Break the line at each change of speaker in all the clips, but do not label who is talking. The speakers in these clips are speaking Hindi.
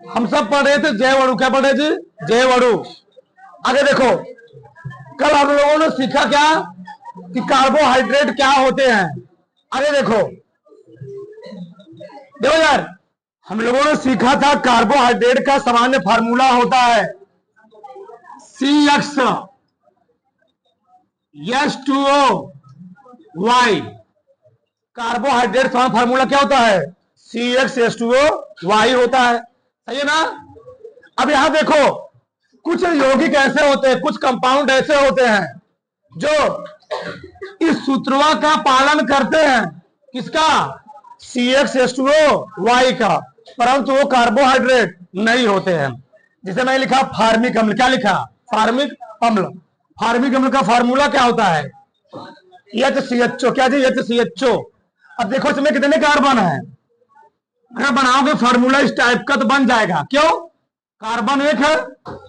हम सब पढ़ रहे थे जैवअणु। क्या पढ़ रहे थे? जैवअणु। आगे देखो, कल हम लोगों ने सीखा क्या कि कार्बोहाइड्रेट क्या होते हैं। आगे देखो, देखो यार, हम लोगों ने सीखा था कार्बोहाइड्रेट का सामान्य फार्मूला होता है CX H2O Y। कार्बोहाइड्रेट का फार्मूला क्या होता है? CX H2O Y होता है। सही है ना? अब यहां देखो, कुछ यौगिक ऐसे होते हैं, कुछ कंपाउंड ऐसे होते हैं जो इस सूत्रवा का पालन करते हैं। किसका? CX H2O Y का, परंतु वो कार्बोहाइड्रेट नहीं होते हैं। जिसे मैंने लिखा फार्मिक अम्ल। क्या लिखा? फार्मिक अम्ल। फार्मिक अम्ल का फार्मूला क्या होता है? HCHO। क्या जी? HCHO। अब देखो इसमें कितने कार्बन है। अगर बनाओगे फार्मूला इस टाइप का तो बन जाएगा। क्यों? कार्बन एक है,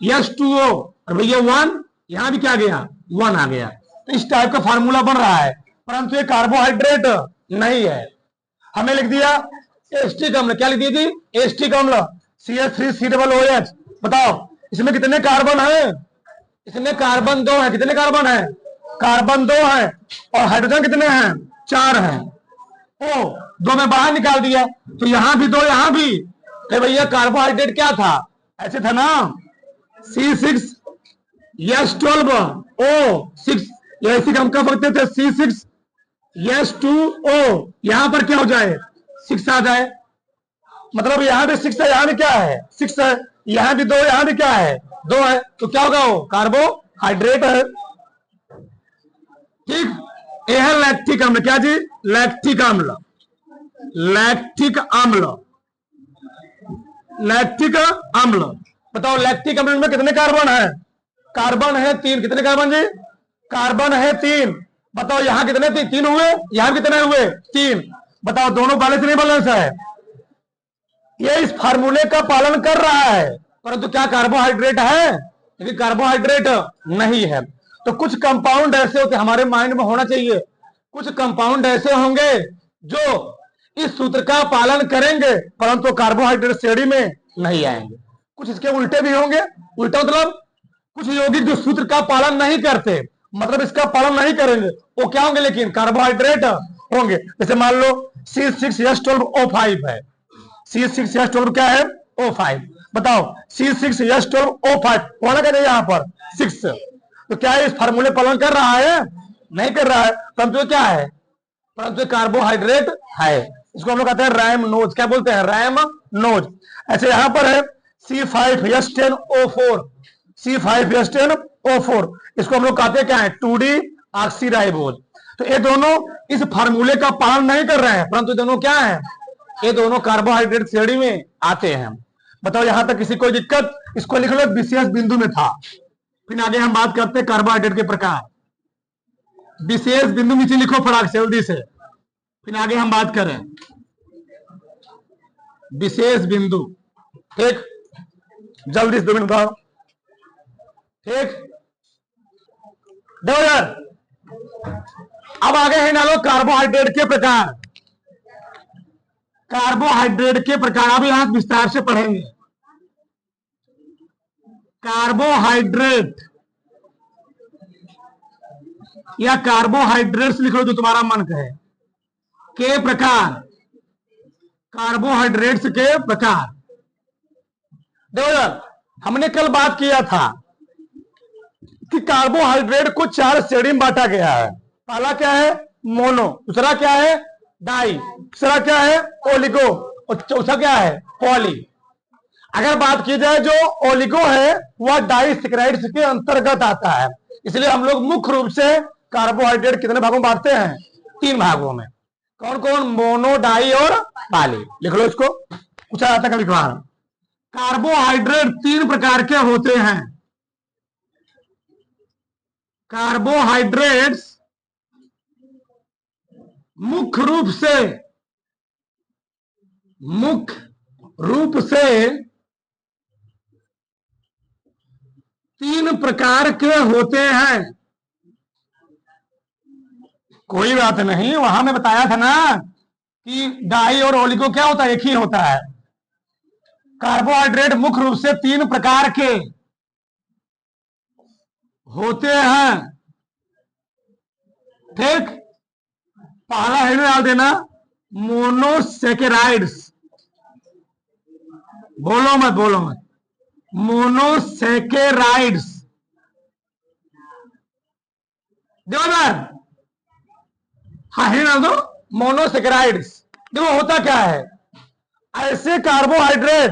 H2O, और भैया 1, यहां भी क्या गया? 1 आ गया। तो इस टाइप का फार्मूला बन रहा है, परंतु ये कार्बोहाइड्रेट नहीं है। हमें लिख दिया एस्टिक अम्ल। क्या लिख दिया जी? एस्टिक अम्ल, CH3COOH। बताओ इसमें कितने कार्बन है? इसमें कार्बन 2 है। कितने कार्बन है? कार्बन 2 है। और हाइड्रोजन कितने हैं? 4 हैं। ओ, 2 में बाहर निकाल दिया, तो यहां भी 2, यहां भी। तो भैया कार्बोहाइड्रेट क्या था? ऐसे था ना, C6H12O6। ऐसे हम कह सकते थे C6H2O। यहां पर क्या हो जाए? 6 आ जाए। मतलब यहां भी 6 है, यहां भी क्या है? 6 है। यहां भी 2, यहां भी क्या है? 2 है। तो क्या होगा? वो कार्बोहाइड्रेट है। ठीक। यह है लैक्टिक अम्ल। क्या जी? लैक्टिक अम्ल। लैक्टिक अम्ल। लैक्टिक अम्ल। बताओ लैक्टिक अम्ल में कितने कार्बन है? कार्बन है 3। कितने कार्बन जी? कार्बन है 3। बताओ यहां कितने थे? 3 हुए। यहां कितने हुए? 3। बताओ दोनों बैलेंस नहीं बैलेंस है? ये इस फार्मूले का पालन कर रहा है, परंतु क्या कार्बोहाइड्रेट है? लेकिन कार्बोहाइड्रेट नहीं है। तो कुछ कंपाउंड ऐसे होते, हमारे माइंड में होना चाहिए, कुछ कंपाउंड ऐसे होंगे जो इस सूत्र का पालन करेंगे, परंतु कार्बोहाइड्रेट श्रेणी में नहीं आएंगे। कुछ इसके उल्टे भी होंगे। उल्टा मतलब कुछ यौगिक जो सूत्र का पालन नहीं करते, मतलब इसका पालन नहीं करेंगे, वो क्या होंगे? लेकिन कार्बोहाइड्रेट होंगे। जैसे मान लो C6H12O5 है। C6H12 क्या है? O5। बताओ C6H12O5 होना क्या? यहां पर 6। तो क्या है? इस फार्मूले पालन कर रहा है? नहीं कर रहा है, परंतु क्या है? परंतु कार्बोहाइड्रेट है। इसको हम लोग कहते हैं रैमनोज। क्या बोलते हैं? रैमनोज। ऐसे यहां पर है C5H10O4। C5H10O4 इसको हम लोग कहते हैं क्या है? 2D oxyribose. तो ये दोनों इस फार्मूले का पालन नहीं कर रहे हैं, परंतु दोनों क्या है? ये दोनों कार्बोहाइड्रेट श्रेणी में आते हैं। बताओ यहां तक किसी कोई दिक्कत? इसको लिख लो विशेष बिंदु में था। फिर आगे हम बात करते हैं कार्बोहाइड्रेट के प्रकार। विशेष बिंदु नीचे लिखो फटाक से जल्दी से, फिर आगे हम बात करें। विशेष बिंदु। ठीक, जल्दी से 2 मिनट बताओ। ठीक, देखो यार, अब आगे है ना लोग कार्बोहाइड्रेट के प्रकार। कार्बोहाइड्रेट के प्रकार अब यहां विस्तार से पढ़ेंगे। कार्बोहाइड्रेट या कार्बोहाइड्रेट्स लिख लो जो तुम्हारा मन कहे, के प्रकार। कार्बोहाइड्रेट्स के प्रकार। देखो यार, हमने कल बात किया था कि कार्बोहाइड्रेट को 4 श्रेणी में बांटा गया है। पहला क्या है? मोनो। दूसरा क्या है? डाई। तीसरा क्या है? ओलिगो। और चौथा क्या है? पॉली। अगर बात की जाए जो ओलिगो है वह डाइसैकराइड्स के अंतर्गत आता है। इसलिए हम लोग मुख्य रूप से कार्बोहाइड्रेट कितने भागों में बांटते हैं? 3 भागों में। कौन कौन? मोनो, डाई और पॉली। लिख लो इसको, पूछा जाता है कभी कभार। कार्बोहाइड्रेट 3 प्रकार के होते हैं। कार्बोहाइड्रेट्स मुख्य रूप से 3 प्रकार के होते हैं। कोई बात नहीं, वहां मैं बताया था ना कि डाई और ओलिगो क्या होता है? एक ही होता है। कार्बोहाइड्रेट मुख्य रूप से 3 प्रकार के होते हैं। ठीक, पहला हेड डाल देना मोनोसेकेराइड्स। बोलो मत मोनोसेकेराइड्स। देवदार, हाँ हेड डाल दो मोनोसेकेराइड्स। देखो होता क्या है, ऐसे कार्बोहाइड्रेट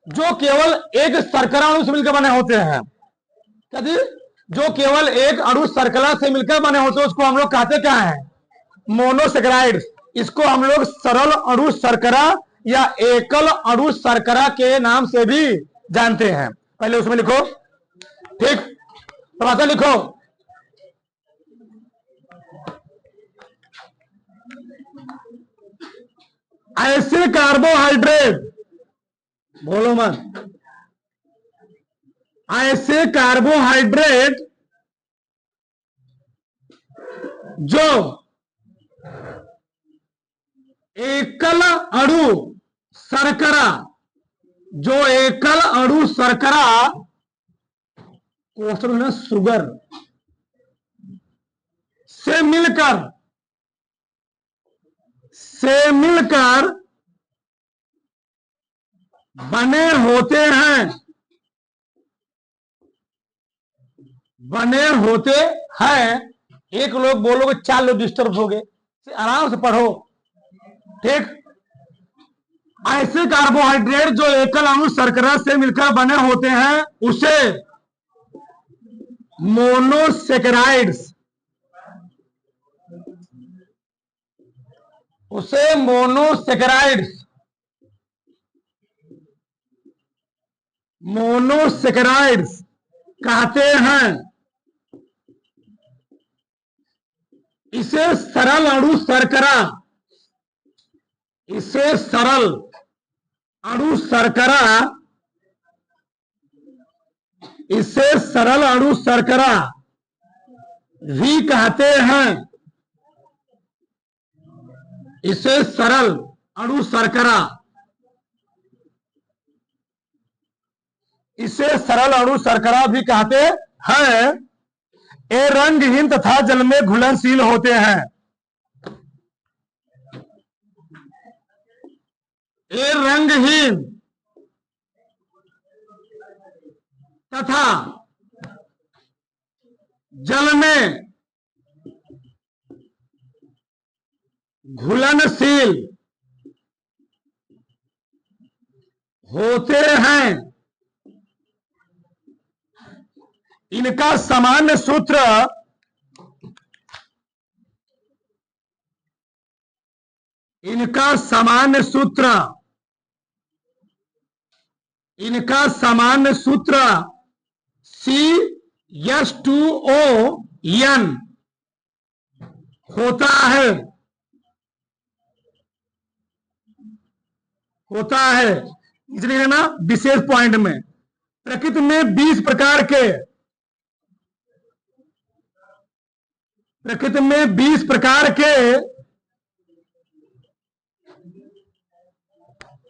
जो केवल एक शर्करा अणु से मिलकर बने होते हैं, क्या जी, जो केवल एक अणु शर्करा से मिलकर बने होते हैं, उसको हम लोग कहते क्या है, मोनोसेकेराइड्स। इसको हम लोग सरल अणु शर्करा या एकल अणु शर्करा के नाम से भी जानते हैं। पहले उसमें लिखो, ठीक, परिभाषा लिखो। ऐसे कार्बोहाइड्रेट, बोलो मत, ऐसे कार्बोहाइड्रेट जो एकल अणु शर्करा, जो एकल अणु शर्करा को शुगर से मिलकर बने होते हैं, एक लोग बोलोगे 4 लोग डिस्टर्ब हो गए, आराम से पढ़ो। ठीक, ऐसे कार्बोहाइड्रेट जो एकल अणु शर्करा से मिलकर बने होते हैं उसे मोनोसेकेराइड्स, मोनोसेकेराइड्स कहते हैं। इसे सरल अणु शर्करा, भी कहते हैं। इसे सरल अणु शर्करा भी कहते हैं। ये रंगहीन तथा जल में घुलनशील होते हैं। ये रंगहीन तथा जल में घुलनशील होते हैं। इनका सामान्य सूत्र CH2ON होता है। इसलिए ना विशेष पॉइंट में प्रकृति में 20 प्रकार के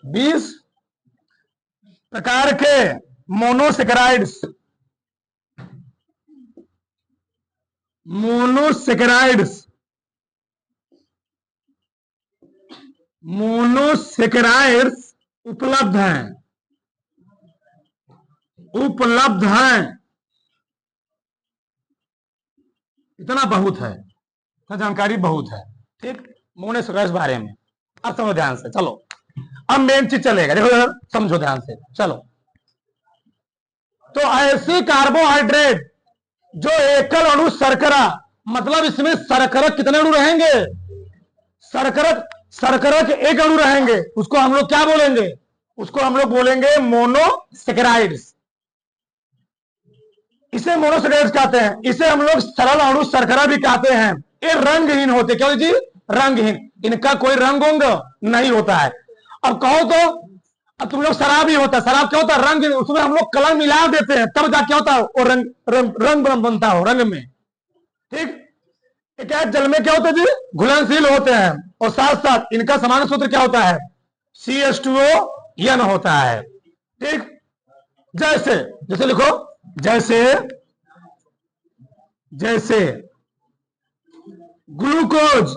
20 प्रकार के मोनोसेकेराइड्स उपलब्ध हैं। इतना बहुत है, जानकारी बहुत है। ठीक, मोनोसेकेराइड्स बारे में अब समझो ध्यान से। चलो अब मेन चीज चलेगा, देखो समझो ध्यान से। चलो, तो ऐसे कार्बोहाइड्रेट जो एकल अणु शर्करा, मतलब इसमें शर्करा कितने अणु रहेंगे, शर्करा के एक अणु रहेंगे, उसको हम लोग क्या बोलेंगे, उसको हम लोग बोलेंगे मोनोसेकेराइड्स। इसे मोनोसेकेराइड्स कहते हैं। इसे हम लोग सरल अणु शर्करा भी कहते हैं। ये रंगहीन होते, क्या जी, रंगहीन, इनका कोई रंग नहीं होता है। अब कहो तो अब तुम लोग शराब ही होता है, शराब क्या होता है, रंग, उसमें हम लोग कलर मिला देते हैं तब जा क्या होता है वो रंग बनता हो रंग में। ठीक, क्या जल में क्या होता है जी, घुलनशील होते हैं। और साथ साथ इनका सामान्य सूत्र क्या होता है, CH2O यन होता है। ठीक, जैसे जैसे लिखो, जैसे जैसे ग्लूकोज,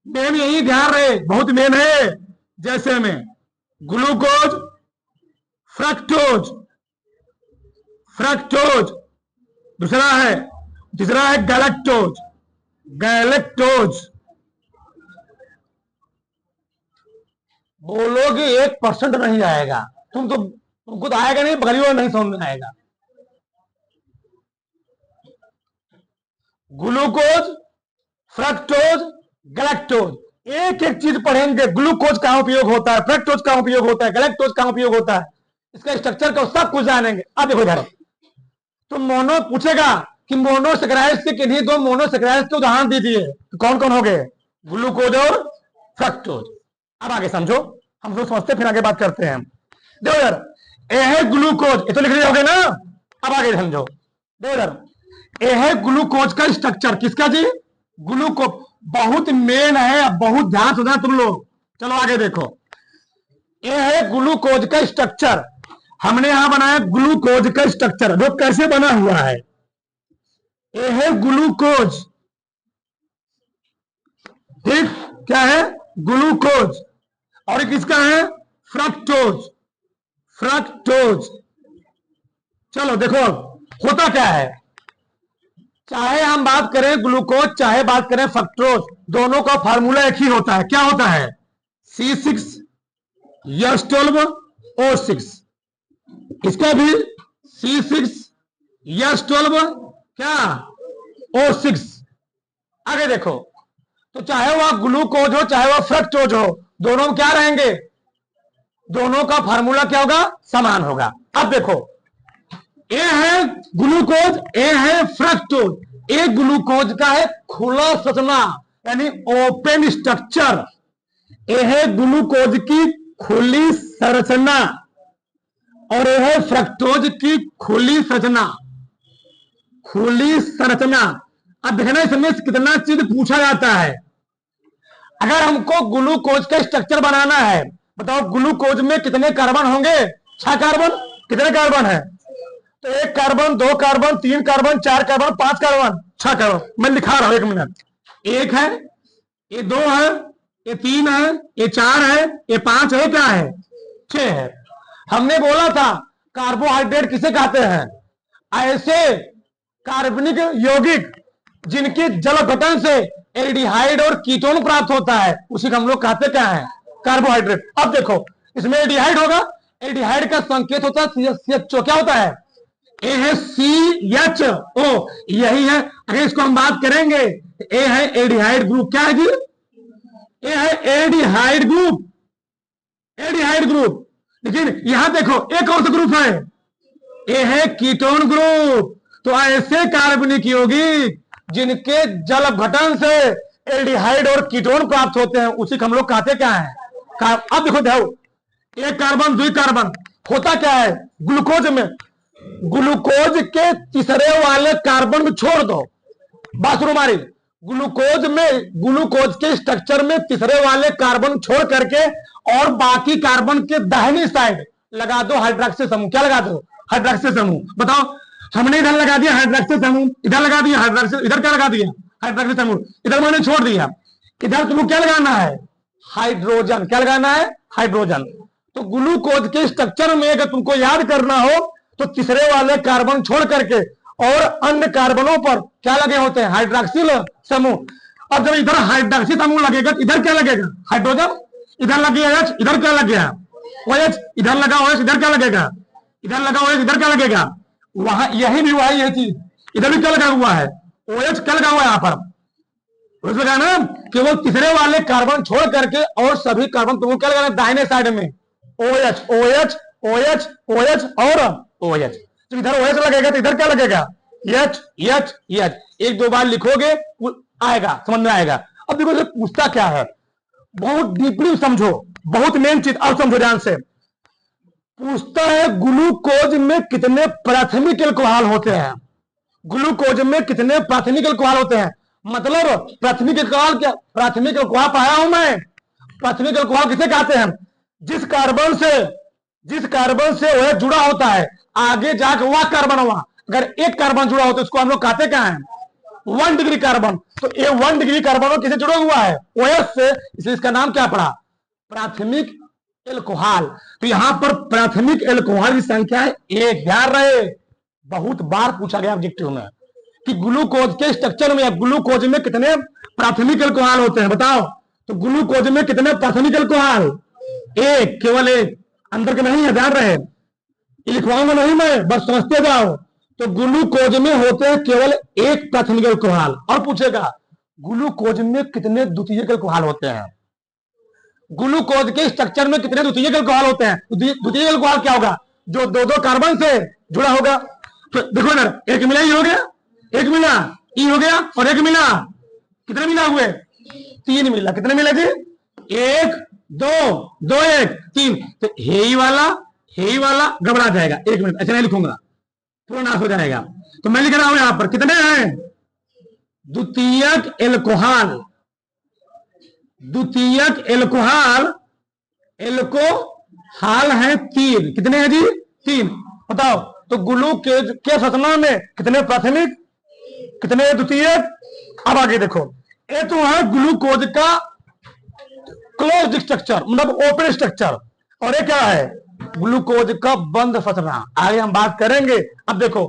मेन यही ध्यान रहे, बहुत मेन है। जैसे में ग्लूकोज, फ्रक्टोज, फ्रक्टोज, दूसरा है गैलेक्टोज, गैलेक्टोज। बोलोगे 1% नहीं आएगा, तुमको तो आएगा नहीं, बगली नहीं समझ में आएगा। ग्लूकोज, फ्रक्टोज, गैलेक्टोज, एक एक चीज पढ़ेंगे। ग्लूकोज कहां उपयोग होता है, फ्रक्टोज कहां उपयोग होता है, गैलेक्टोज कहां उपयोग होता है, इसका स्ट्रक्चर का सब कुछ जानेंगे। अब देखो इधर, तो मोनो पूछेगा कि मोनोसेक्राइड्स के किन्हीं दो मोनोसेक्राइड्स के उदाहरण दीजिए, तो कौन कौन हो गए, ग्लूकोज और फ्रक्टोज। अब आगे समझो, हम लोग समझते फिर आगे बात करते हैं। देखो यार, ए है ग्लूकोज, ये तो लिख रहे होगे ना। अब आगे समझो, देखो यार, ए है ग्लूकोज का स्ट्रक्चर, किसका जी, ग्लूकोज, बहुत मेन है, बहुत ध्यान सुना तुम लोग। चलो आगे देखो, ये है ग्लूकोज का स्ट्रक्चर। हमने यहां बनाया ग्लूकोज का स्ट्रक्चर, जो कैसे बना हुआ है। ये है ग्लूकोज, ठीक, क्या है, ग्लूकोज। और किसका है, फ्रक्टोज, फ्रक्टोज। चलो देखो होता क्या है, चाहे हम बात करें ग्लूकोज, चाहे बात करें फ्रक्टोज, दोनों का फार्मूला एक ही होता है। क्या होता है, C6H12O6। इसका भी C6H12 क्या, O6। आगे देखो, तो चाहे वह ग्लूकोज हो चाहे वह फ्रक्टोज हो, दोनों क्या रहेंगे, दोनों का फार्मूला क्या होगा, समान होगा। अब देखो, ए है ग्लूकोज, ए है फ्रक्टोज। ए ग्लूकोज का है खुला संरचना, यानी ओपन स्ट्रक्चर। ए है ग्लूकोज की खुली संरचना, और यह है फ्रक्टोज की खुली संरचना, खुली संरचना। अब देखना इसमें कितना चीज पूछा जाता है। अगर हमको ग्लूकोज का स्ट्रक्चर बनाना है, बताओ ग्लूकोज में कितने कार्बन होंगे, 6 कार्बन। कितने कार्बन है, तो 1 carbon, 2 carbon, 3 carbon, 4 carbon, 5 carbon, 6 carbon. मैं लिखा रहा हूं, 1 मिनट। 1 है, ये 2 है, ये 3 है, ये 4 है, ये 5 है, क्या है, 6 है। हमने बोला था कार्बोहाइड्रेट किसे कहते हैं, ऐसे कार्बनिक यौगिक जिनके जल घटन से एल्डिहाइड और कीटोन प्राप्त होता है, उसी को हम लोग कहते क्या है, कार्बोहाइड्रेट। अब देखो इसमें एल्डिहाइड होगा, एल्डिहाइड का संकेत होता है CHO, क्या होता है, ए है CHO, यही है। अगर इसको हम बात करेंगे, ए है एल्डिहाइड ग्रुप, क्या है जी, ए है एल्डिहाइड ग्रुप, एल्डिहाइड ग्रुप। लेकिन यहां देखो ए कौन सा ग्रुप है, ए है कीटोन ग्रुप। तो ऐसे कार्बनिक यौगिक जिनके जल घटन से एल्डिहाइड और कीटोन प्राप्त होते हैं, उसी को हम लोग कहते क्या है, अब देखो देखो, 1 कार्बन 2 कार्बन होता क्या है ग्लूकोज में, ग्लूकोज के तीसरे वाले कार्बन को छोड़ दो, बात सुनो हमारी, ग्लूकोज में, ग्लूकोज के स्ट्रक्चर में तीसरे वाले कार्बन छोड़ करके और बाकी कार्बन के दाहिनी साइड लगा दो हाइड्रोक्सी समूह। क्या लगा दो, हाइड्रोक्सी समूह। बताओ, हमने इधर लगा दिया हाइड्रोक्सी समूह, इधर लगा दिया हाइड्रोक्सी, इधर क्या लगा दिया, हाइड्रोक्सी समूह, इधर मैंने छोड़ दिया। इधर तुमको क्या लगाना है, हाइड्रोजन। क्या लगाना है, हाइड्रोजन। तो ग्लूकोज के स्ट्रक्चर में अगर तुमको याद करना हो, तो तीसरे वाले कार्बन छोड़ करके और अन्य कार्बनों पर क्या लगे होते हैं, हाइड्रोक्सिल समूह। अब जब इधर हाइड्रोक्सी समूह लगेगा, इधर क्या लगेगा, हाइड्रोजन। इधर लग गया H, इधर क्या लग गया, OH। इधर लगा OH, इधर क्या लगेगा, इधर लगा OH, इधर क्या लगेगा, वहां यही भी हुआ है, यह चीज इधर भी क्या लगा हुआ है, OH। क्या लगा हुआ है यहाँ पर, OH लगा ना, केवल तीसरे वाले कार्बन छोड़ करके और सभी कार्बन तुमको क्या लगाना, दाहिने साइड में OH, OH, OH, OH और OH। तो इधर OH लगेगा तो इधर क्या लगेगा, H, H, H। 1-2 बार लिखोगे आएगा, समझ में आएगा। अब देखो पूछता क्या है, बहुत डीपली समझो, बहुत मेन चीज, और समझो ध्यान से। पूछता है ग्लूकोज में कितने प्राथमिक अल्कोहल होते हैं, ग्लूकोज में कितने प्राथमिक अल्कोहल होते हैं। मतलब प्राथमिक अल्कोहल क्या, प्राथमिक अल्कोहल पाया हूं मैं। प्राथमिक अल्कोहल किसे कहते हैं, जिस कार्बन से वह जुड़ा होता है, आगे जाकर वह कार्बन हुआ, अगर एक कार्बन जुड़ा होता है उसको हम लोग कहते क्या है? 1 डिग्री कार्बन। तो ये 1 डिग्री कार्बन किसे जुड़ा हुआ है? OH से, इसलिए इसका नाम क्या पड़ा? प्राथमिक एल्कोहल। तो यहां पर प्राथमिक एल्कोहल की संख्या है 1। ध्यान रहे, बहुत बार पूछा गया ऑब्जेक्टिव में कि ग्लूकोज के स्ट्रक्चर में या ग्लूकोज में कितने प्राथमिक एल्कोहल होते हैं, बताओ। तो ग्लूकोज में कितने प्राथमिक एल्कोहल? 1, केवल 1। अंदर के नहीं है, ध्यान रहे, लिखवाऊंगा नहीं मैं, बस समझते जाओ। तो ग्लूकोज में होते हैं केवल 1 प्राथमिक एल्कोहल। और पूछेगा ग्लूकोज में कितने द्वितीयक एल्कोहल होते हैं? ग्लूकोज के स्ट्रक्चर में कितने द्वितीयक एल्कोहल होते हैं? द्वितीयक एल्कोहल क्या होगा? जो 2-2 कार्बन से जुड़ा होगा। तो देखो ना, एक मिला ई हो गया, एक मिला ई हो गया, और एक मिला, कितने मिला हुए? 3 मिला। कितने मिले जी? 1 2 2 1 3। तो हे वाला घबरा जाएगा। 1 मिनट, ऐसे नहीं लिखूंगा, पूरा नाश हो जाएगा। तो मैं लिख रहा हूं यहां पर कितने हैं? द्वितीयक एल्कोहल। द्वितीयक एल्कोहल है 3। कितने हैं जी? 3। बताओ, तो ग्लूकोज के संरचना में कितने प्राथमिक, कितने द्वितीयक? अब आगे देखो, ये तो है ग्लूकोज का क्लोज्ड स्ट्रक्चर, मतलब ओपन स्ट्रक्चर। और ये क्या है? ग्लूकोज का बंद संरचना। आगे हम बात करेंगे। अब देखो,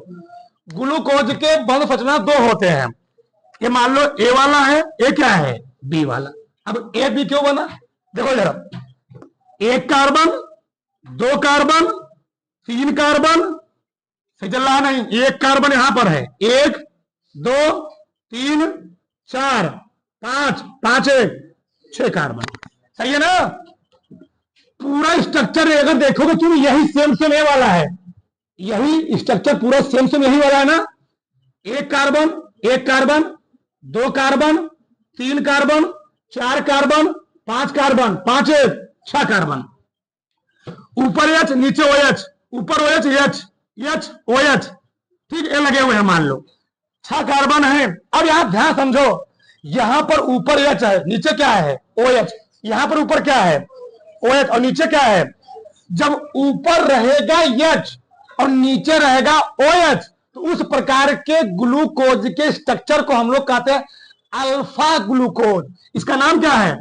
ग्लूकोज के बंद संरचना 2 होते हैं। ये मान लो ए वाला है, ये क्या है? बी वाला। अब ए बी क्यों बना? देखो जरा, 1 कार्बन, 2 कार्बन, 3 कार्बन, सही चल रहा नहीं? 1 कार्बन यहां पर है, 1 2 3 4 5 5 1 6 कार्बन। सही है ना? पूरा स्ट्रक्चर अगर देखोगे तुम, यही सेम ए वाला है। यही स्ट्रक्चर पूरा सेम यही वाला है ना? 1 carbon 1 carbon, 2 carbon, 3 carbon, 4 carbon, 5 carbon, 5 1 6 carbon. ऊपर H, नीचे OH, ऊपर OH H OH, ठीक है, लगे हुए हैं मान लो। 6 कार्बन है। अब यहां ध्यान समझो, यहां पर ऊपर H है, नीचे क्या है? OH। यहां पर ऊपर क्या है? OH, और नीचे क्या है? जब ऊपर रहेगा H और नीचे रहेगा OH, तो उस प्रकार के ग्लूकोज के स्ट्रक्चर को हम लोग कहते हैं अल्फा ग्लूकोज। इसका नाम क्या है?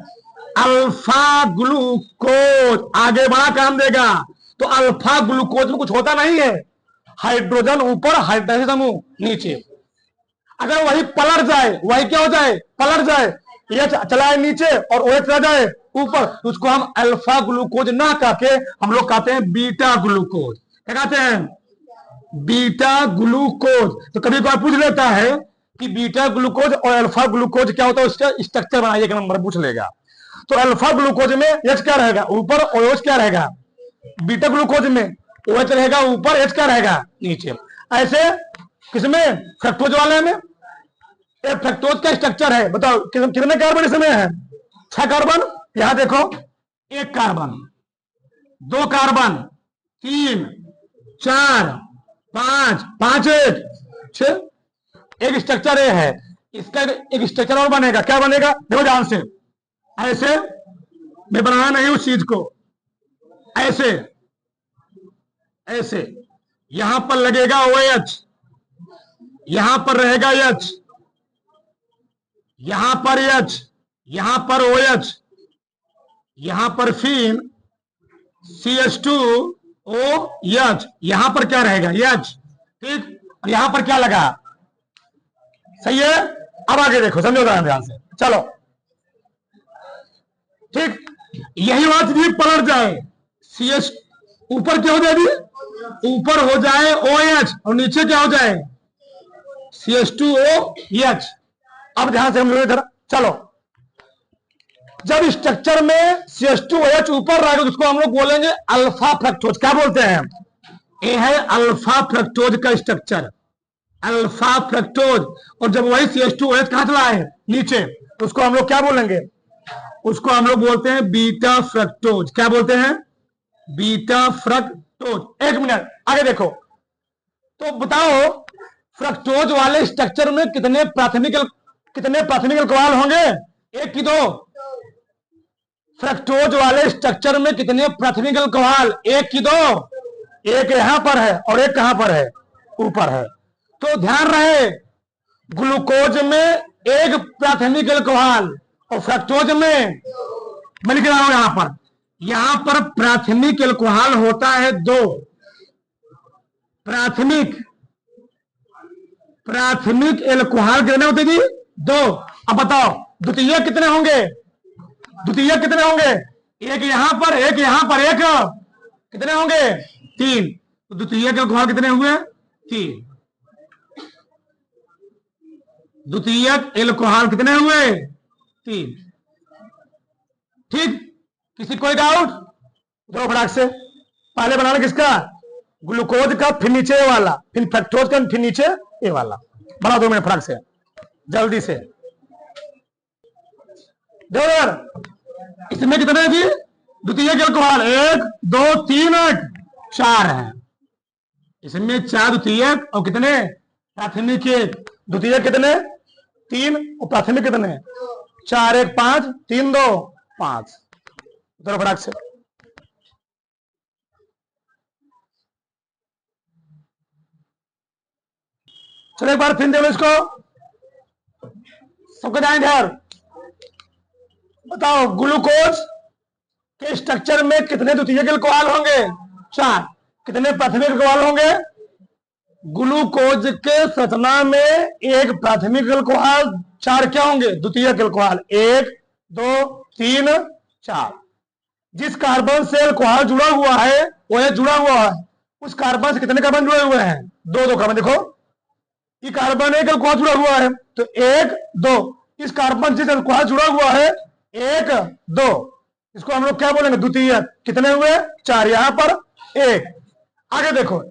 Alpha glucose. आगे बड़ा काम देगा। तो अल्फा ग्लूकोज में कुछ होता नहीं है, हाइड्रोजन ऊपर, हाइड्रोजन समूह नीचे। अगर वही पलट जाए, वही क्या हो जाए? पलट जाए, ये चला है नीचे और OH रह जाए ऊपर, तो उसको हम अल्फा ग्लूकोज ना कह के हम लोग कहते हैं बीटा ग्लूकोज। क्या कहते हैं? Beta glucose. तो कभी कोई पूछ लेता है कि बीटा ग्लूकोज और अल्फा ग्लूकोज क्या होता है, उसका स्ट्रक्चर बनाइए, एक नंबर पूछ लेगा। तो अल्फा ग्लूकोज में H क्या रहेगा? ऊपर, और OH क्या रहेगा? बीटा ग्लूकोज में OH रहेगा ऊपर, H क्या रहेगा? नीचे। ऐसे किसमें? फ्रक्टोज वाले में। फ्रक्टोज का स्ट्रक्चर है, बताओ कितने कार्बन इसमें है? 6 कार्बन। यहां देखो, 1 कार्बन, 2 कार्बन, 3 4 5 5 1 6। एक स्ट्रक्चर ये है, इसका एक स्ट्रक्चर और बनेगा। क्या बनेगा? देखो ध्यान से, ऐसे मैं बनाया नहीं उस चीज को, ऐसे ऐसे यहां पर लगेगा OH, यहां पर रहेगा H, यहां पर H, यहां पर OH, यहां पर फिर CH2OH, यहां पर क्या रहेगा? H, ठीक। यहां पर क्या लगा? सही है। अब आगे देखो, समझो ध्यान से, चलो, ठीक। यही बात भी पलट जाए, CH ऊपर क्या हो जाएगी? ऊपर हो जाए OH और नीचे क्या हो जाए? CH2OH। अब ध्यान से हम लोग इधर चलो, जब स्ट्रक्चर में CH2OH ऊपर रहेगा तो उसको हम लोग बोलेंगे अल्फा फ्रक्टोज। क्या बोलते हैं? ये है अल्फा फ्रक्टोज का स्ट्रक्चर, अल्फा फ्रक्टोज। और जब वही CH2OH कहां चला है? नीचे, तो उसको हम लोग क्या बोलेंगे? उसको हम लोग बोलते हैं बीटा फ्रक्टोज। क्या बोलते हैं? Beta fructose. 1 मिनट, आगे देखो। तो बताओ, फ्रक्टोज वाले स्ट्रक्चर में कितने प्राथमिक एल्कोहल होंगे? 1 की 2? फ्रक्टोज वाले स्ट्रक्चर में कितने प्राथमिक अल्कोहल? एक की दो, एक यहां पर है और एक कहां पर है? ऊपर है। तो ध्यान रहे, ग्लूकोज में एक प्राथमिक अल्कोहल और फ्रक्टोज में, मैं लिख रहा हूं यहां पर प्राथमिक अल्कोहल होता है दो। प्राथमिक अल्कोहल कितने होते जी? दो। अब बताओ द्वितीयक कितने होंगे? द्वितीयक कितने होंगे? एक यहां पर, एक यहां पर, एक कितने होंगे? तीन। तो द्वितीयक अल्कोहल कितने हुए? तीन। द्वितीयक अल्कोहल कितने हुए? तीन। ठीक, किसी कोई डाउट? दो फटाक से। पहले बनाना किसका? ग्लूकोज का, फिर नीचे ए वाला, फिर फ्रक्टोज का, फिर नीचे ए वाला। बना 2 मिनट फटाक से, जल्दी से। देखो यार, इसमें कितने हैं जी? द्वितीयक अल्कोहल 1 2 3 4 है। इसमें 4 द्वितीयक और कितने प्राथमिक? द्वितीयक कितने? 3 और प्राथमिक कितने? 4 1 5 3 2 5। उधर फटाक से। चलो एक बार फिर देखो इसको, सबको ध्यान इधर। बताओ ग्लूकोज के स्ट्रक्चर में कितने द्वितीयक अल्कोहल होंगे? 4। कितने प्राथमिक अल्कोहल होंगे? ग्लूकोज के संरचना में एक प्राथमिक अल्कोहल, 4 क्या होंगे? द्वितीयक अल्कोहल। 1 2 3 4। जिस कार्बन से अल्कोहल जुड़ा हुआ है वो जुड़ा हुआ है, उस कार्बन से कितने कार्बन जुड़े हुए हैं? 2 2 कार्बन। देखो ये कार्बन एक अल्कोहल जुड़ा हुआ है तो 1 2। इस कार्बन जिस अल्कोहल जुड़ा हुआ है 1 2, इसको हम लोग क्या बोलेंगे? द्वितीयक। कितने हुए? 4। यहां पर 1। आगे देखो,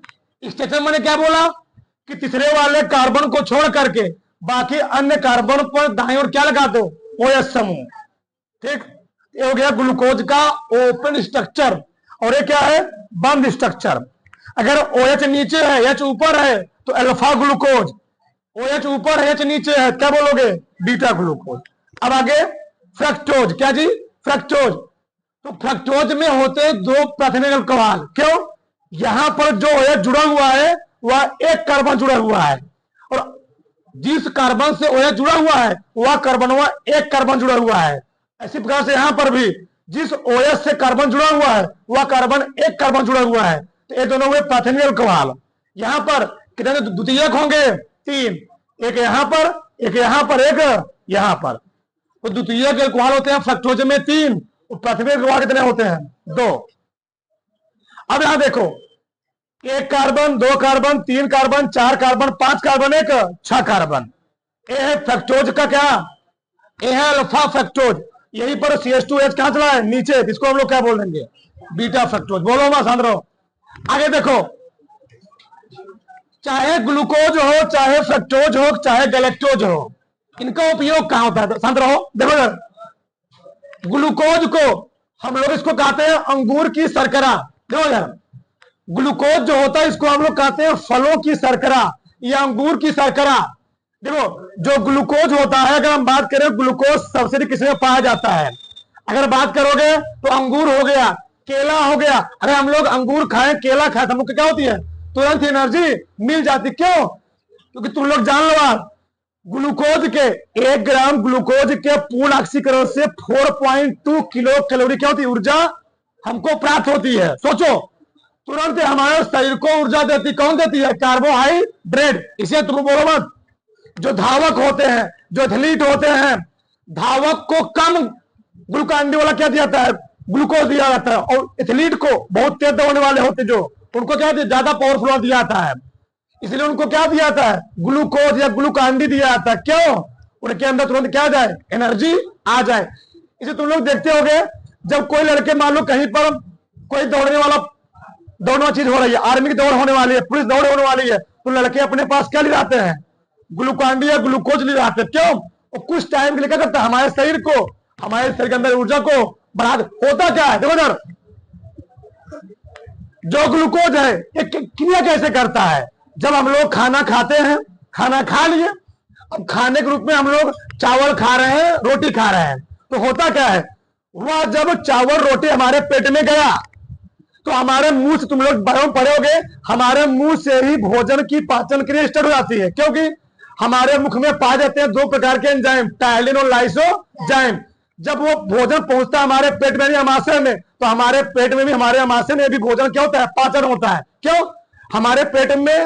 स्ट्रक्चर मैंने क्या बोला कि तीसरे वाले कार्बन को छोड़ करके बाकी अन्य कार्बन पर दाएं ओर क्या लगा दो? OH समूह। ठीक, ये हो गया ग्लूकोज का ओपन स्ट्रक्चर। और ये क्या है? बंद स्ट्रक्चर। अगर OH नीचे है, H ऊपर है तो अल्फा ग्लूकोज। OH ऊपर है, H नीचे है, क्या बोलोगे? Beta glucose. अब आगे फ्रक्टोज। क्या जी? फ्रक्टोज। तो फ्रक्टोज में होते 2 प्राथमिक अल्कोहल। क्यों? यहां पर जो OH जुड़ा हुआ है वह एक कार्बन जुड़ा हुआ है, और जिस कार्बन से OH जुड़ा हुआ है वह कार्बन एक कार्बन जुड़ा हुआ है। इसी प्रकार से यहां पर भी जिस OH से कार्बन जुड़ा हुआ है वह कार्बन एक कार्बन जुड़ा हुआ है। तो ये दोनों हुए प्राथमिक अल्कोहल। यहां पर कितने द्वितीयक होंगे? 3। एक यहां पर, एक यहां पर, एक यहां पर। तो द्वितीयक अल्कोहल होते हैं फ्रक्टोज में 3, और प्राथमिक अल्कोहल कितने होते हैं? 2। अब यहां देखो, 1 carbon, 2 carbon, 3 carbon, 4 carbon, 5 carbon, 1 6 carbon. ये है फ्रक्टोज का क्या? ये है अल्फा फ्रक्टोज। यहीं पर CH2H कहां चला है? नीचे। इसको हम लोग क्या बोल देंगे? Beta fructose. बोलो मां सांद्रो। आगे देखो, चाहे ग्लूकोज हो, चाहे फ्रक्टोज हो, चाहे गैलेक्टोज हो, इनका उपयोग कहां होता है? सांद्रो देखो, ग्लूकोज को हम लोग इसको कहते हैं अंगूर की शर्करा। देखो यार, ग्लूकोज जो होता है इसको हम लोग कहते हैं फलों की शर्करा या अंगूर की शर्करा। देखो, जो ग्लूकोज होता है, अगर हम बात करें ग्लूकोज सबसे अधिक किसमें पाया जाता है? अगर बात करोगे तो अंगूर हो गया, केला हो गया। अरे हम लोग अंगूर खाएं, केला खाएं, हम लोग क्या होती है? तुरंत एनर्जी मिल जाती। क्यों? क्योंकि तुम लोग जान लो, ग्लूकोज के 1 ग्राम ग्लूकोज के पूर्ण ऑक्सीकरण से 4.2 किलो कैलोरी क्या होती है? ऊर्जा हमको प्राप्त होती है। सोचो, तुरंत हमारे शरीर को ऊर्जा देती। कौन देती है? कार्बोहाइड्रेट। इसे तुम बोलो मत। जो धावक होते हैं, जो एथलीट होते हैं, धावक को कम ग्लूकोन वाला क्या दिया जाता है? ग्लूकोज दिया जाता है। और एथलीट को, बहुत तेज दौड़ने वाले होते जो, उनको क्या ज्यादा पावरफुल दिया जाता है, इसलिए उनको क्या दिया जाता है? ग्लूकोज या ग्लूकान डी दिया जाता है। क्यों? उनके अंदर तुरंत क्या जाए? एनर्जी आ जाए। इसे तुम लोग देखते होगे, जब कोई लड़के मान लो कहीं पर कोई दौड़ना चीज हो रही है, आर्मी की दौड़ होने वाली है, पुलिस दौड़ होने वाली है, तो लड़के अपने पास क्या ले जाते हैं? ग्लूकान डी या ग्लूकोज ले जाते हैं। क्यों? वो कुछ टाइम के लिए क्या करता है? हमारे शरीर को, हमारे शरीर के अंदर ऊर्जा को बढ़ा। होता क्या है? देखो सर, जो ग्लूकोज है ये क्रिया कैसे करता है? जब हम लोग खाना खाते हैं, खाना खा लिए, अब खाने के रूप में हम लोग चावल खा रहे हैं, रोटी खा रहे हैं, तो होता क्या है? वह जब चावल रोटी हमारे पेट में गया तो हमारे मुंह से, तुम लोग बारे में पढ़ोगे, हमारे मुंह से ही भोजन की पाचन क्रिया स्टार्ट हो जाती है, क्योंकि हमारे मुख में पाए जाते हैं दो प्रकार के एंजाइम, टायलिन और लाइसोजाइम। जब वो भोजन पहुंचता है हमारे पेट में, अमाशय में, तो हमारे पेट में भी, हमारे अमाशय में भी भोजन क्या होता है, पाचन होता है। क्यों? हमारे पेट में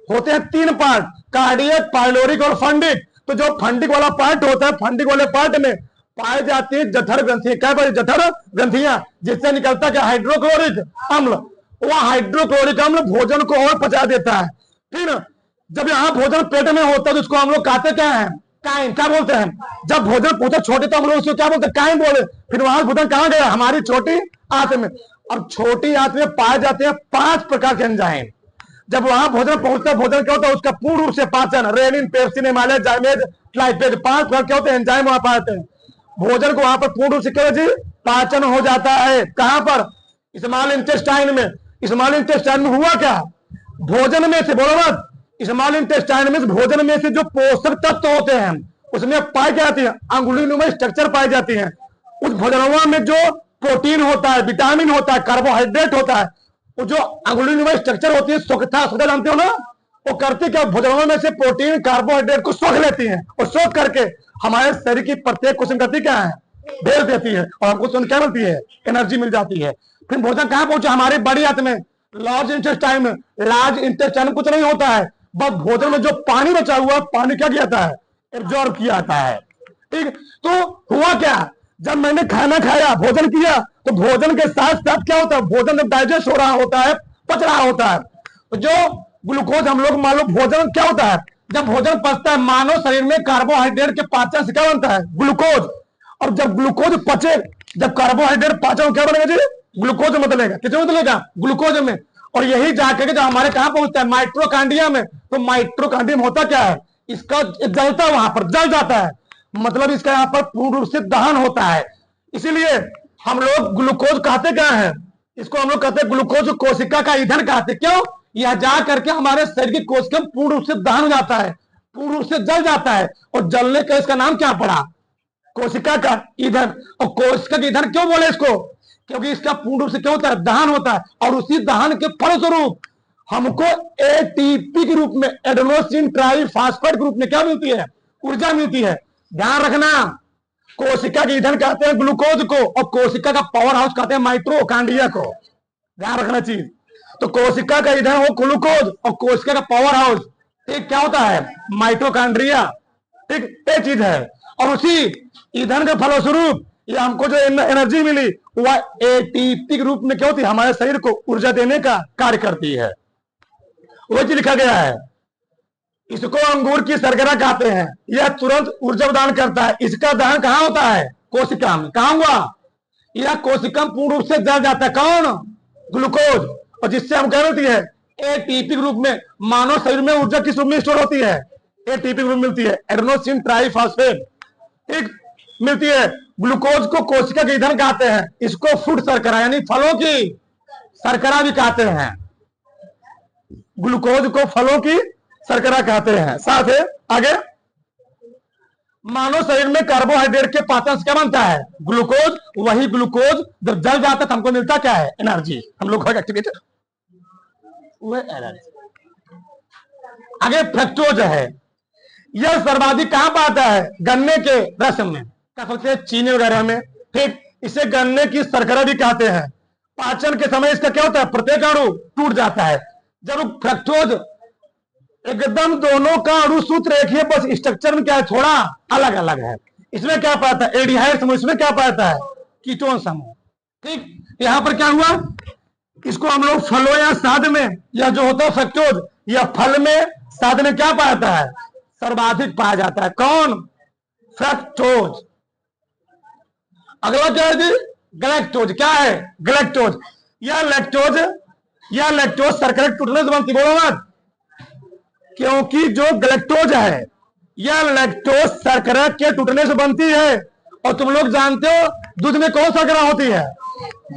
होते हैं तीन पार्ट, कार्डियक, पाइलोरिक और फंडिक। तो जो फंडिक वाला पार्ट होता है, फंडिक वाले पार्ट में पाई जाती है जठर ग्रंथि, क्या पाई, जठर ग्रंथियां, जिससे निकलता क्या, हाइड्रोक्लोरिक अम्ल। वह हाइड्रोक्लोरिक अम्ल भोजन को और पचा देता है। ठीक ना? जब यहाँ भोजन पेट में होता है तो उसको हम लोग कहते क्या है, काइन, क्या बोलते हैं। जब भोजन पहुंचा छोटे तो हम लोग उसको क्या बोलते हैं, काइन बोले। फिर वहां भोजन कहाँ गया, हमारी छोटी आंत में। अब छोटी आंत में पाए जाते हैं 5 प्रकार के एंजाइम। जब वहां भोजन पहुंचता है, भोजन क्या होता है, उसका पूर्ण रूप से पाचन, रेनिन, पेप्सिन, हिमालय, जाइमेज, लाइपेज, 5 प्रकार क्या होते हैं, एंजाइम वहां पाते हैं। भोजन को वहां पर पूर्ण रूप से क्या जी, पाचन हो जाता है। कहां पर, स्मॉल इंटेस्टाइन में। स्मॉल इंटेस्टाइन में हुआ क्या, भोजन में से, बोलो मत, स्मॉल इंटेस्टाइन में भोजन में से जो पोषक तत्व होते हैं उसमें पाई जाती है, अंगुलीनुमा स्ट्रक्चर पाई जाती है। उस भोजनवा में जो प्रोटीन होता है, विटामिन होता है, कार्बोहाइड्रेट होता है, वो जो अंगुलीनुमा स्ट्रक्चर होती है, सोखता जानते हो ना, वो करती क्या, भोजनवा में से प्रोटीन, कार्बोहाइड्रेट को सोख लेती है, और सोख करके हमारे शरीर की प्रत्येक कोशिका करती क्या है, भेज देती है, और हमको सुन क्या मिलती है, एनर्जी मिल जाती है। फिर भोजन कहां पहुंचा, हमारी बड़ी आंत में, लार्ज इंटेस्टाइन में। लार्ज इंटेस्टाइन कुछ नहीं होता है, बस भोजन में जो पानी बचा हुआ, पानी क्या किया जाता है, एब्जॉर्ब किया जाता है। ठीक, तो हुआ क्या, जब मैंने खाना खाया, भोजन किया, तो भोजन के साथ साथ क्या होता है, भोजन जब डाइजेस्ट हो रहा होता है, पच रहा होता है, तो जो ग्लूकोज हम लोग मान लो, भोजन क्या होता है, जब भोजन पचता है, मानव शरीर में कार्बोहाइड्रेट के पाचन से क्या बनता है, ग्लूकोज। और जब ग्लूकोज पचे, जब कार्बोहाइड्रेट पाचन क्या बनेगा जी, ग्लूकोज में बदलेगा। किसमें बदलेगा, ग्लूकोज में। और यही जाकर जो हमारे कहां पहुंचता है, माइट्रोकांड्रिया में। तो माइट्रोकांड्रिया में होता क्या है, इसका जलता है, वहां पर जल जाता है, मतलब इसका यहाँ पर पूर्ण रूप से दहन होता है। इसीलिए हम लोग ग्लूकोज कहते क्या है, इसको हम लोग कहते हैं ग्लूकोज कोशिका का ईंधन कहते। क्यों, यह जा करके हमारे शरीर की कोशिका पूर्ण रूप से दहन हो जाता है, पूर्ण रूप से जल जाता है, और जलने का इसका नाम क्या पड़ा, कोशिका का ईंधन। और कोशिका का ईंधन क्यों बोले इसको, क्योंकि इसका पूर्ण रूप से क्या होता है, दहन होता है, और उसी दहन के फलस्वरूप हमको एटीपी के रूप में, एडेनोसिन ट्राइफॉस्फेट के रूप में क्या मिलती है, ऊर्जा मिलती है। ध्यान रखना, कोशिका के ईंधन कहते हैं ग्लूकोज को, और कोशिका का पावर हाउस कहते हैं माइट्रोकांड्रिया को। ध्यान रखना चीज, तो कोशिका का ईंधन हो ग्लूकोज, और कोशिका का पावर हाउस एक क्या होता है, माइट्रोकांड्रिया। ठीक, ये चीज है। और उसी ईंधन के फलस्वरूप ये हमको जो एनर्जी मिली, वह एटीपी के रूप में क्या होती है, हमारे शरीर को ऊर्जा देने का कार्य करती है। वही चीज लिखा गया है। इसको अंगूर की सरगरा कहते हैं, यह तुरंत ऊर्जा प्रदान करता है। इसका दहन कहां होता है, कोशिका में। कहां हुआ, यह कोशिका पूर्ण रूप से जल जाता है, कौन, ग्लूकोज, और जिससे हम क्या मिलती है, एटीपी के रूप में। मानव शरीर में ऊर्जा किस रूप में स्टोर होती है, एटीपी के रूप में मिलती है, एडेनोसिन ट्राइफॉस्फेट। ठीक, मिलती है। ग्लूकोज को कोशिका के ईंधन कहते हैं। इसको फ्रूट शर्करा यानी फलों की शर्करा भी कहते हैं। ग्लूकोज को फलों की शर्करा कहते हैं। साथ है आगे, मानव शरीर में कार्बोहाइड्रेट के पाचन से क्या बनता है, ग्लूकोज। वही ग्लूकोज जब जल जाता है तो हमको मिलता क्या है, एनर्जी। हम लोग एक्टिवेट एनर्जी। आगे फ्रक्टोज है, यह सर्वाधिक कहां पाता है, गन्ने के रस में, क्या कहते हैं, चीनी वगैरह में। ठीक, इसे गन्ने की शर्करा भी कहते हैं। पाचन के समय इसका क्या होता है, प्रत्येक अणु टूट जाता है। जब फ्रक्टोज एकदम दोनों का अणु सूत्र एक ही, बस स्ट्रक्चर में क्या है, थोड़ा अलग अलग है। इसमें क्या पाता है, एल्डिहाइड समूह, इसमें क्या पाता है, कीटोन समूह। ठीक, यहां पर क्या हुआ, इसको हम लोग फलों या साद में, या जो होता है फ्रक्टोज, या फल में, साद में क्या पाता है, सर्वाधिक पाया जाता है। कौन, फ्रक्टोज। अगला क्या है जी, गैलेक्टोज। क्या है, गैलेक्टोज। यह लैक्टोज शर्करा टूटने से बनती, बोलो मत, क्योंकि जो गैलेक्टोज है, यह लैक्टोज शर्करा के टूटने से बनती है। और तुम लोग जानते हो दूध में कौन शर्करा होती है,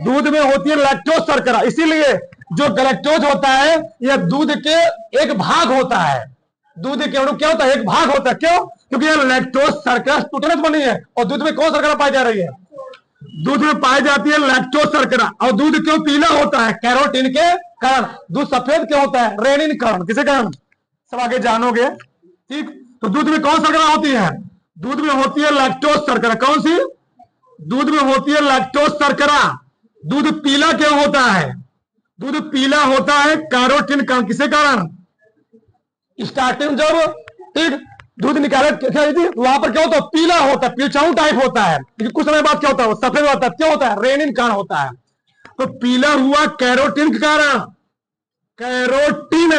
दूध में होती है लैक्टोज शर्करा। इसीलिए जो गैलेक्टोज होता है, यह दूध के एक भाग होता है, दूध के अणु क्या होता है, एक भाग होता है। क्यों, क्योंकि यह लैक्टोज शर्करा टूटने से बनी है। और दूध में कौन शर्करा पाई जा रही है, दूध में पाई जाती है लैक्टोज शर्करा। और दूध क्यों पीला होता है? कैरोटीन के कारण। दूध सफेद क्यों होता है? रेनिन कारण। किसे कारण? सब आगे जानोगे। ठीक, तो दूध में कौन शर्करा होती है? दूध में होती है लैक्टोज शर्करा। कौन सी? दूध में होती है लैक्टोज शर्करा। दूध पीला क्यों होता है? दूध पीला होता है कैरोटीन कारण। किसे कारण? स्टार्टिंग जब ठीक दूध निकाले वहां पर क्या होता है? पीला होता है, पीछाऊ टाइप होता है, लेकिन कुछ समय बाद क्या होता है? सफेद होता है। क्यों होता है? रेनिन कारण होता है। तो पीला हुआ कैरोटीन के कारण, कैरोटीन।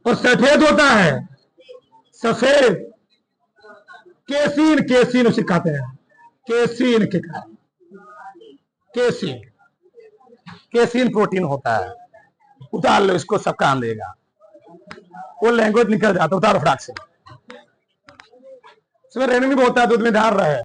और सफेद होता है, सफेद केसीन। केसीन उसे कहते हैं, केसीन के कारण। केसीन, केसीन प्रोटीन होता है। उतार लो इसको, सब काम देगा। वो लैंग्वेज निकल जाता, उतारो फटाक से। इसमें रेनिन भी होता है दूध में, ध्यान रहे।